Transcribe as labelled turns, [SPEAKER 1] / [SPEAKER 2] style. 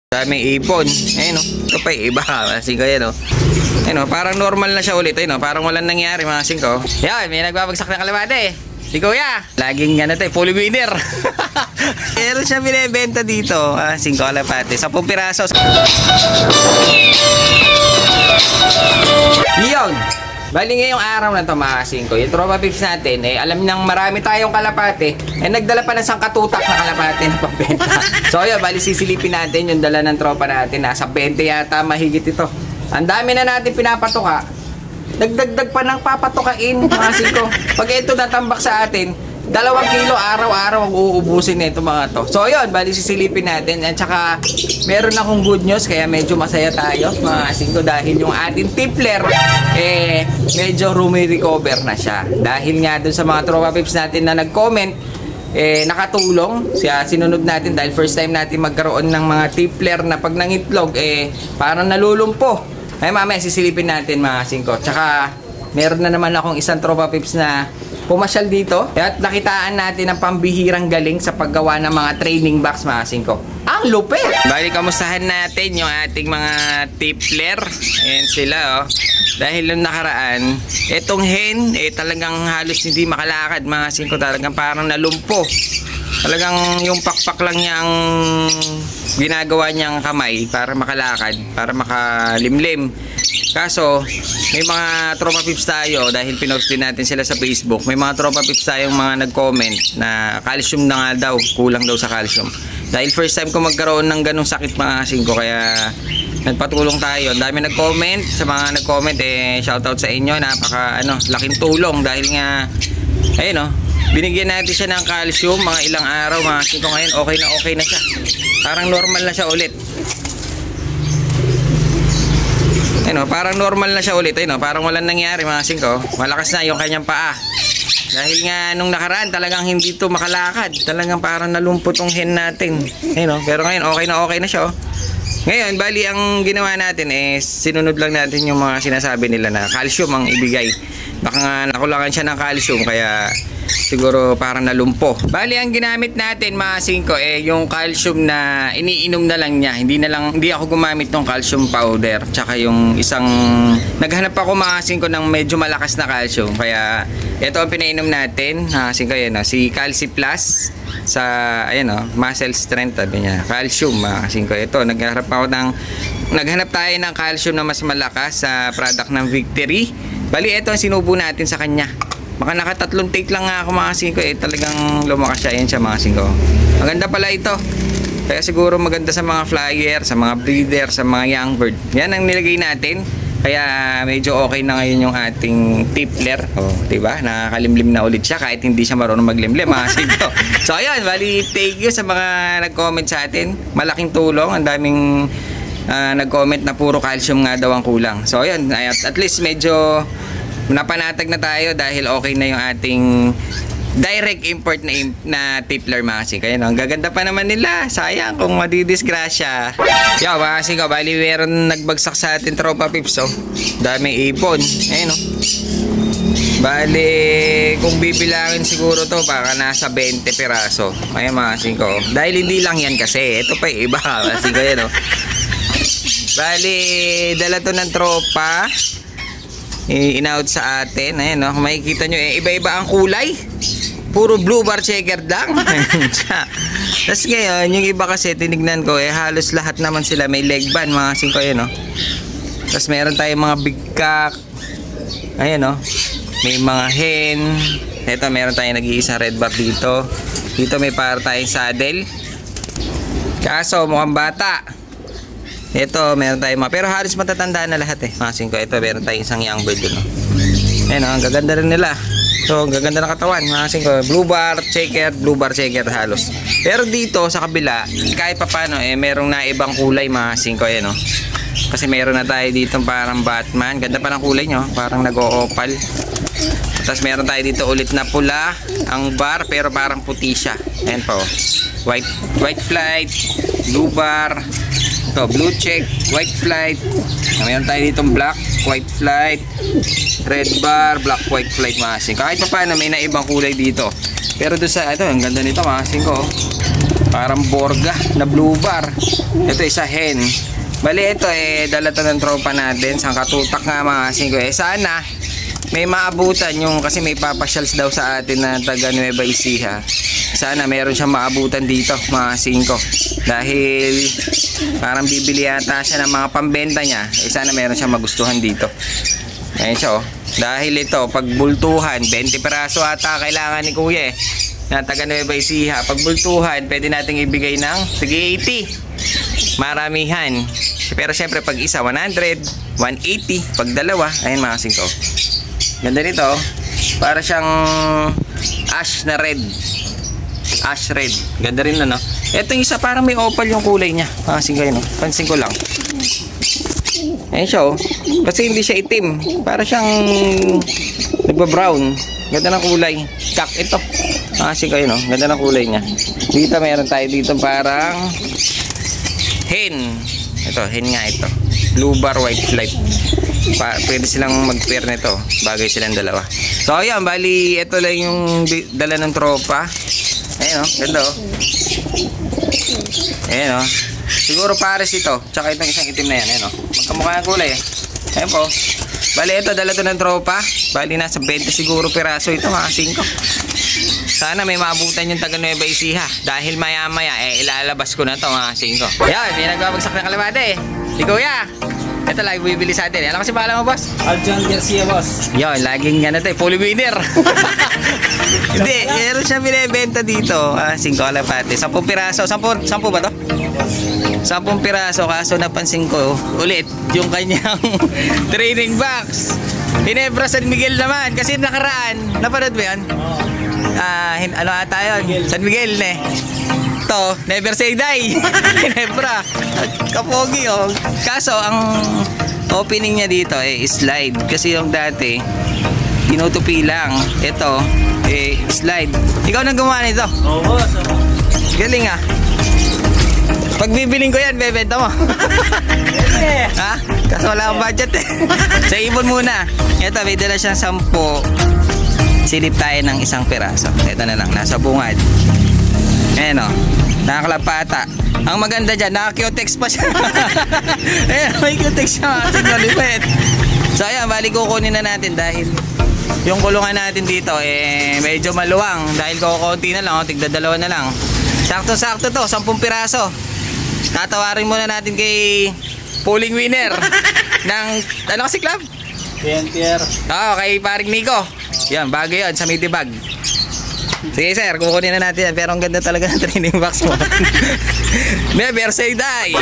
[SPEAKER 1] Daming ipon. Ayun o. Ito pa iba. Kasi ko yan o. Ayun o. Parang normal na siya ulit. Ayun o. Parang walang nangyari mga singko. Yan. May nagbabagsak ng kalabate. Si Kuya. Laging ano tayo. Full winner. Pero siya binibenta dito. 5 kalapate. 10 piraso. Yun. Bali ngayong araw na ito mga singko, yung tropa pips natin, alam nang marami tayong kalapate, nagdala pa ng sangkatutak na kalapate na pambenta. So yun, bali sisilipin natin yung dala ng tropa natin, nasa 20 yata mahigit ito. Ang dami na natin pinapatuka, nagdagdag pa ng papatukain mga singko. Pag ito natambak sa atin, 2 kilo araw-araw ang uubusin nito mga to. So yun, bali sisilipin natin. At saka meron akong good news, kaya medyo masaya tayo mga singko, dahil yung ating tipler medyo recover na siya. Dahil nga dun sa mga tropa pips natin na nag-comment, nakatulong siya, sinunod natin dahil first time natin magkaroon ng mga tipler na pag nangitlog parang nalulumpo. Ay mamaya sisilipin natin mga singko. Tsaka meron na naman akong isang tropa pips na pumasyal dito at nakitaan natin ang pambihirang galing sa paggawa ng mga training box mga singko. Ang lupit! Bali, kamustahan natin yung ating mga tipler. Ayan sila Dahil nung nakaraan, etong hen, talagang halos hindi makalakad mga singko. Talagang parang nalumpo. Talagang yung pakpak lang niya ang ginagawa niyang kamay para makalakad, para makalimlim. Kaso, may mga tropa pips tayo, dahil pinost din natin sila sa Facebook, may mga tropa pips tayong mga nag-comment na calcium na nga daw, kulang daw sa calcium. Dahil first time ko magkaroon ng ganong sakit mga singko, kaya nagpatulong tayo. Ang dami nag-comment, sa mga nag-comment, shoutout sa inyo, napaka laking tulong dahil nga, ayun binigyan natin siya ng calcium, mga ilang araw mga singko. Ngayon okay na siya, parang normal na siya ulit. Parang normal na siya ulit. Parang walang nangyari mga singko. Malakas na yung kanyang paa. Dahil nga nung nakaraan talagang hindi to makalakad. Talagang parang nalumpot yung hen natin. Pero ngayon okay na siya. Ngayon, bali ang ginawa natin sinunod lang natin yung mga sinasabi nila na calcium ang ibigay. Baka nga nakulangan siya ng calcium kaya siguro parang nalumpo. Bali ang ginamit natin mga singko yung calcium na iniinom na lang niya. Hindi ako gumamit ng calcium powder. Tsaka yung isang naghanap ako mga singko ng medyo malakas na calcium. Kaya ito ang pinainom natin mga singko, si Calci Plus sa muscle strength sabi niya. Calcium mga singko. Ito naghanap tayo ng calcium na mas malakas sa product ng Victory. Bali ito ang sinubo natin sa kanya. Baka naka-3 take lang nga ako mga singko talagang lumakas siya. Yan siya mga singko. Maganda pala ito. Kaya siguro maganda sa mga flyer, sa mga breeder, sa mga young bird. Yan ang nilagay natin. Kaya medyo okay na ngayon yung ating tipler. Diba? Nakakalimlim na ulit siya kahit hindi siya marunong maglimlim mga singko. So ayun, bali thank you sa mga nag-comment sa atin. Malaking tulong. Ang daming nag-comment na puro calcium nga daw ang kulang. So ayun, at least medyo napanatag na tayo dahil okay na yung ating direct import na tipler mga singko. Ang gaganda pa naman nila. Sayang kung madidisgrasya. Mga singko, bali meron nagbagsak sa atin tropa pips. Daming ipon. Ayun bali kung bibilangin siguro to baka nasa 20 piraso. Ayun mga singko. Dahil hindi lang yan kasi. Ito pa iba mga singko bali dala to ng tropa. In-out sa atin. Ayan kung makikita nyo iba-iba ang kulay. Puro blue bar checkered lang. Tapos ngayon yung iba kasi tinignan ko halos lahat naman sila may leg band mga singko. Tapos meron tayong mga big cock. Ayan may mga hen. Ito meron tayong nag-iisang red bar dito. Dito may para tayong saddle. Kaso mukhang bata. Ito, meron tayong pero halos matatanda na lahat mga singko. Ito, meron tayong isang young bird dun. Ayan ang gaganda rin nila. So, ang gaganda ng katawan mga singko. Blue bar checker halos. Pero dito sa kabila, kahit papano merong naibang kulay mga singko. Kasi meron na tayo dito parang Batman. Ganda pa ng kulay nyo, parang nag-o-opal. Tapos meron tayo dito ulit na pula ang bar pero parang puti siya. Ayan po. White flight, blue bar. Ito, blue check, white flight. Mayroon tayo ditong black, white flight, red bar, black, white flight mga singko. Kahit pa paano may naibang kulay dito. Pero doon sa ito, ang ganda nito mga singko. Parang borga na blue bar. Ito isa hen. Bali ito dala to ng tropa natin. Sang katutak nga mga kasing ko. Sana may maabutan yung kasi may papasyals daw sa atin na taga Nueva Ecija. Sana meron siyang maabutan dito mga kasing ko. Dahil parang bibili yata siya ng mga pambenta niya. Sana meron siyang magustuhan dito. Ayan siya Dahil ito pag bultuhan 20 peraso ata kailangan ni kuya na taga Nueva Ecija. Pag bultuhan pwede nating ibigay ng tig 80 maramihan. Pero syempre pag isa 100 180 pag dalawa. Ayan mga kasing ko. Ganda nito para siyang ash na red. Ash red. Ganda rin no. Ito yung isa parang may opal yung kulay niya. Pansin ko yun Pansin ko lang. Ayan siya Kasi hindi siya itim. Para siyang nagba-brown. Ganda ng kulay. Kak ito. Pansin ko yun Ganda ng kulay niya. Dito meron tayo dito parang hen. Ito hen nga ito. Blue bar white flight. Pwede silang mag-pair nito. Bagay silang dalawa. So ayan, bali ito lang yung dala ng tropa. Ayan ganda Ayan siguro pares ito. Tsaka itong isang itim na yan. Ayan magkamukha yung kulay Ayan po. Bali ito dala to ng tropa. Bali nasa 20 siguro piraso ito mga 5. Sana may maabutan yung taga Nueva Ecija. Dahil maya maya ilalabas ko na to mga 5. Ayan, may nagbabagsak ng kalabate si kuya. Ito lagi bibili sa atin. Ano kasi pala mo, boss?
[SPEAKER 2] Aljon Garcia, boss.
[SPEAKER 1] Yun, laging fully winner. Hindi, meron siya binibenta dito. 5 kalapate. 10 piraso. 10 ba to? 10 piraso. Kaso napansin ko ulit yung kanyang training box. Ginebra San Miguel naman. Kasi nakaraan. Napanood mo yan? Ano ata yun? San Miguel Ito, never say die. Ginebra. Kapogi Kaso ang opening niya dito slide. Kasi yung dati tinutupi lang. Ito slide. Ikaw nang gumawa nito?
[SPEAKER 2] Oo,
[SPEAKER 1] galing Pag bibiling ko yan, bebenta mo. Ha? Kasi wala akong budget Sa ipon muna. Ito, may dala siyang 10. Silip tayo ng 1 piraso. Ito na lang, nasa bungad. Ayan nakakalapata. Ang maganda dyan, naka-Q-Tex pa siya. Ayan, may Q-Tex siya. Lipit. So ayan, bali kukunin na natin dahil yung kulungan natin dito medyo maluwang. Dahil kukunti na lang, tigdadalawa na lang. Sakto-sakto to, 10 piraso. Tatawarin muna natin kay pulling winner ng, ano kasi club?
[SPEAKER 2] Pier.
[SPEAKER 1] Kay paring Nico. Yan, bagay yun, sa Midibag. Sige sir, kukunin na natin yan. Pero ang ganda talaga ng training box mo. Never say die.